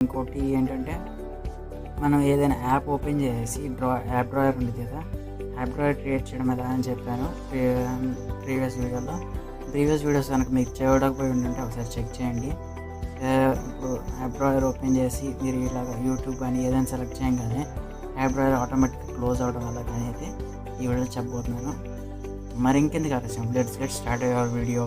ఇంకోటి ఏంటంటే మనం ఏదైనా యాప్ ఓపెన్ చేసి యాప్ డ్రాయర్ ఉంది కదా, యాప్ డ్రాయర్ క్రియేట్ చేయడం ఎలా అని చెప్పాను ప్రీవియస్ వీడియోస్ కనుక మీకు చూడకపోయి ఉంటే ఒకసారి చెక్ చేయండి. ఇప్పుడు యాప్ డ్రాయర్ ఓపెన్ చేసి మీరు ఇలాగ యూట్యూబ్ కానీ ఏదైనా సెలెక్ట్ చేయగానే యాప్ డ్రాయర్ ఆటోమేటిక్గా క్లోజ్ అవడం వల్ల కానీ అయితే ఈ వీడియో చెప్పబోతున్నాను. మరి ఇంకెందుకు ఆలస్యం, let's get start your video.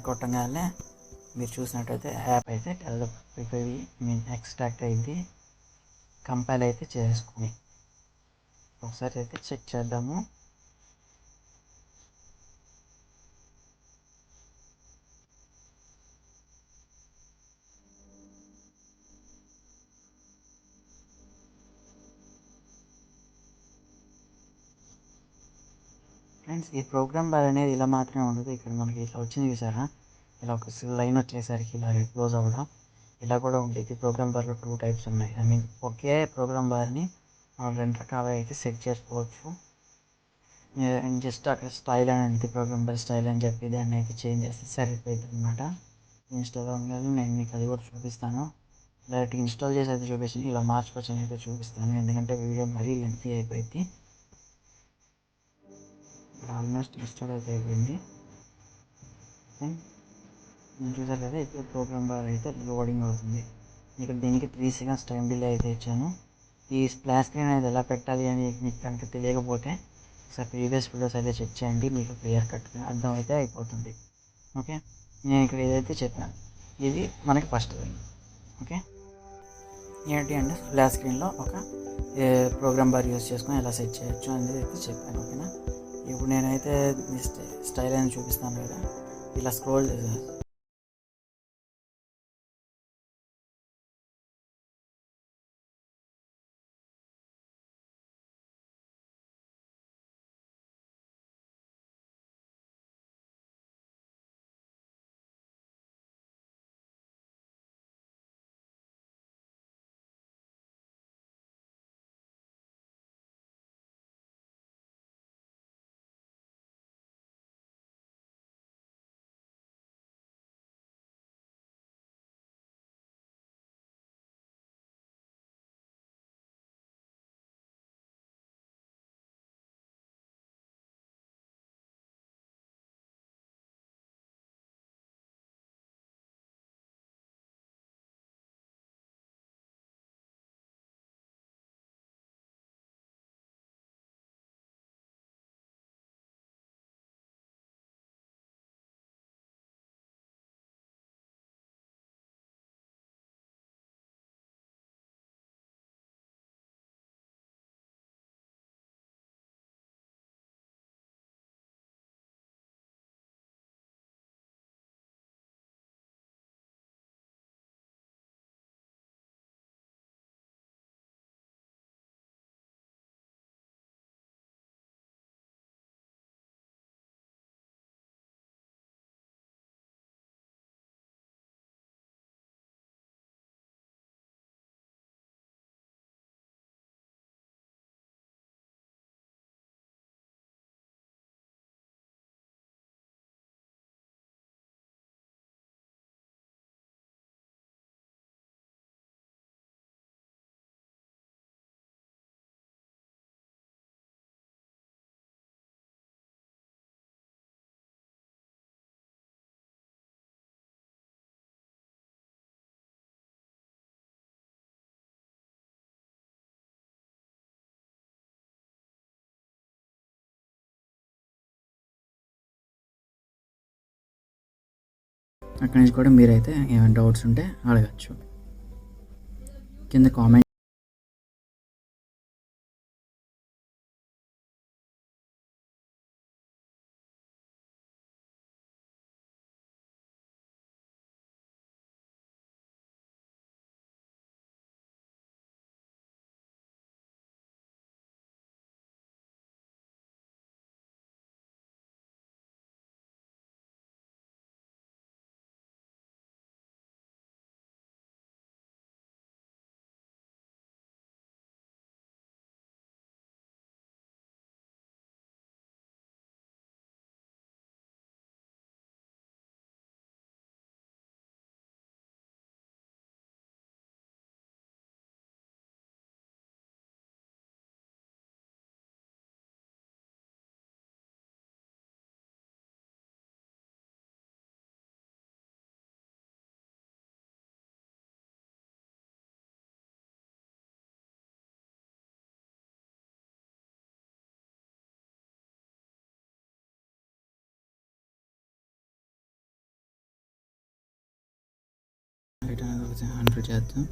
కొట్టగానే మీరు చూసినట్టయితే యాప్ అయితే డెవలప్ ఎక్స్ట్రాక్ట్ అయింది, కంపైల్ అయితే చేసుకుని ఒకసారి అయితే చెక్ చేద్దాము. ఫ్రెండ్స్, ఈ ప్రోగ్రామ్ బార్ అనేది ఇలా మాత్రమే ఉండదు. ఇక్కడ మనకి ఇట్లా వచ్చింది చూసారా, ఇలా ఒక లైన్ వచ్చేసరికి ఇలా క్లోజ్ అవ్వడం ఇలా కూడా ఉండేది. ప్రోగ్రామ్ బార్లో 2 టైప్స్ ఉన్నాయి. ఒకే ప్రోగ్రామ్ బార్ని మనం 2 రకాలుగా అయితే సెట్ చేసుకోవచ్చు. జస్ట్ అక్కడ స్టైల్ అని ఉంటుంది, ప్రోగ్రామ్ బార్ స్టైల్ అని చెప్పి దాన్ని అయితే చేంజ్ చేస్తే సరిపోతుంది అనమాట. ఇన్స్టాల్ అవ్వగానే నేను మీకు అది కూడా చూపిస్తాను. డైరెక్ట్ ఇన్స్టాల్ చేసి అయితే చూపించి ఇలా మార్చుకోవచ్చు అయితే చూపిస్తాను, ఎందుకంటే వీడియో మరీ లెంతీ అయిపోయింది. ఆల్మోస్ట్ ఇన్స్టాల్ అయితే అయిపోయింది. నేను చూసారు కదా, ఇప్పుడు ప్రోగ్రామ్ బార్ అయితే లోడింగ్ అవుతుంది. ఇక్కడ దీనికి 3 seconds టైం డిలే అయితే ఇచ్చాను. ఈ స్ప్లాష్ స్క్రీన్ అనేది ఎలా పెట్టాలి అని మీకు కనుక తెలియకపోతే ఒకసారి ప్రీవియస్ వీడియోస్ అయితే చెక్ చేయండి, మీకు క్లియర్ కట్గా అర్థం అయితే అయిపోతుంది. ఓకే, నేను ఇక్కడ ఏదైతే చెప్పాను ఇది మనకి ఫస్ట్. ఓకే, ఏంటి అంటే స్ప్లాష్ స్క్రీన్లో ఒక ప్రోగ్రామ్ బార్ యూస్ చేసుకొని ఎలా సెట్ చేయొచ్చు అనేది అయితే చెప్పాను. ఓకేనా, ఇప్పుడు నేనైతే స్టైల్ అని చూపిస్తాను కదా, ఇలా స్క్రోల్ చేసాను. అక్కడి నుంచి కూడా మీరైతే ఏమైనా డౌట్స్ ఉంటే అడగచ్చు. కింద కామెంట్ రిటర్న్ 100 చేద్దాం.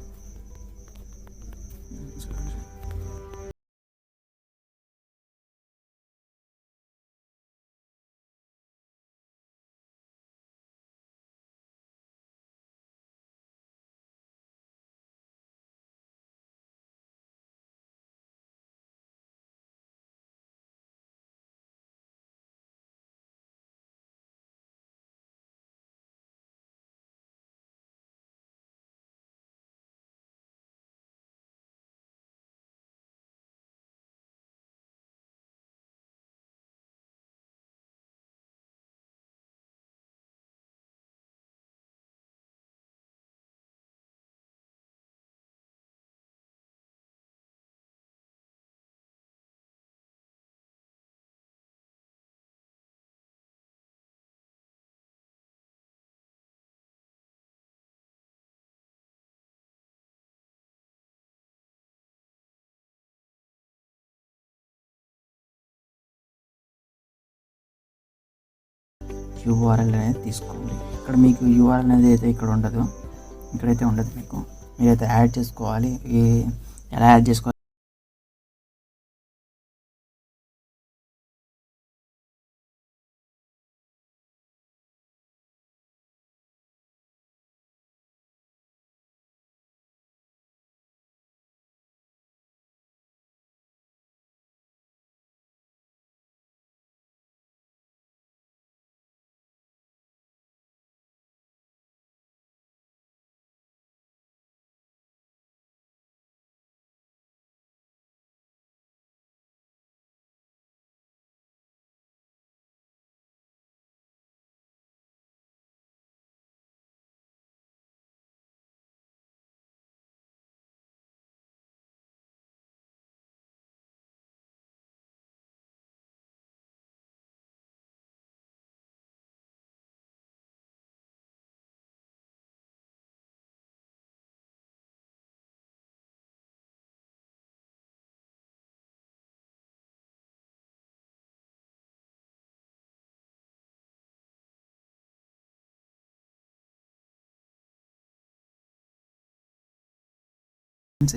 URL అనేది తీసుకోండి. ఇక్కడ మీకు URL అనేది అయితే ఇక్కడ ఉండదు, ఇక్కడైతే ఉండదు. మీకు మీరైతే యాడ్ చేసుకోవాలి. ఎలా యాడ్ చేసుకోవాలి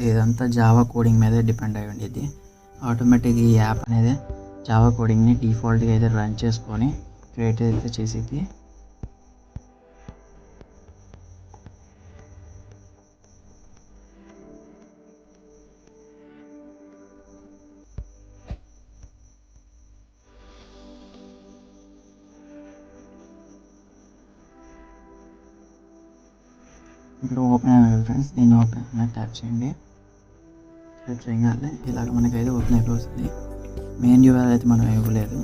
ఇదంతా జావా కోడింగ్ మీదే డిపెండ్ అయి ఉండేది. ఆటోమేటిక్ ఈ యాప్ అనేది జావా కోడింగ్ని డిఫాల్ట్గా అయితే రన్ చేసుకొని క్రియేట్ అయితే చేసేది. ఇప్పుడు ఓపెన్ అయిన ఫ్రెండ్స్, దీన్ని ఓపెన్ అయినా ట్యాప్ చేయండి. ట్యాప్ చేయగానే ఇలాగ మనకైతే ఓపెన్ అయిపోతుంది. మెయిన్ యూఆర్ఎల్ అయితే మనం ఇవ్వలేదు.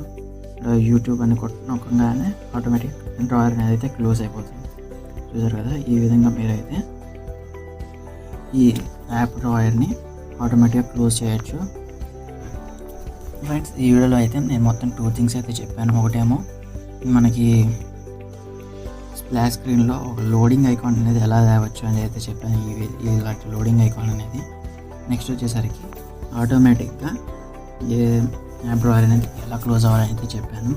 ఇక్కడ యూట్యూబ్ అని నొక్కగానే ఆటోమేటిక్ డ్రాయర్ అనేది అయితే క్లోజ్ అయిపోతుంది. చూసారు కదా, ఈ విధంగా మీరైతే ఈ యాప్ డ్రాయర్ని ఆటోమేటిక్గా క్లోజ్ చేయొచ్చు. ఫ్రెండ్స్, ఈ వీడియోలో అయితే నేను మొత్తం 2 థింగ్స్ అయితే చెప్పాను. ఒకటేమో మనకి స్ప్లాష్ స్క్రీన్లో ఒక లోడింగ్ ఐకాన్ అనేది ఎలా తేవచ్చు అని అయితే చెప్పాను. ఇలాంటి లోడింగ్ ఐకాన్ అనేది. నెక్స్ట్ వచ్చేసరికి ఆటోమేటిక్గా ఏ యాప్ డ్రాయర్ అనేది ఎలా క్లోజ్ అవ్వాలని అయితే చెప్పాను.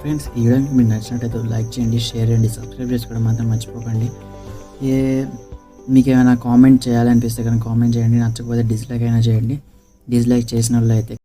ఫ్రెండ్స్ ఈ వీడియో మీకు నచ్చినట్టయితే లైక్ చేయండి, షేర్ చేయండి, సబ్స్క్రైబ్ చేసుకోవడం మాత్రం మర్చిపోకండి. మీకు ఏమైనా కామెంట్ చేయాలనిపిస్తే కనుక కామెంట్ చేయండి, నచ్చకపోతే డిస్లైక్ అయినా చేయండి. డిస్లైక్ చేసిన వాళ్ళు అయితే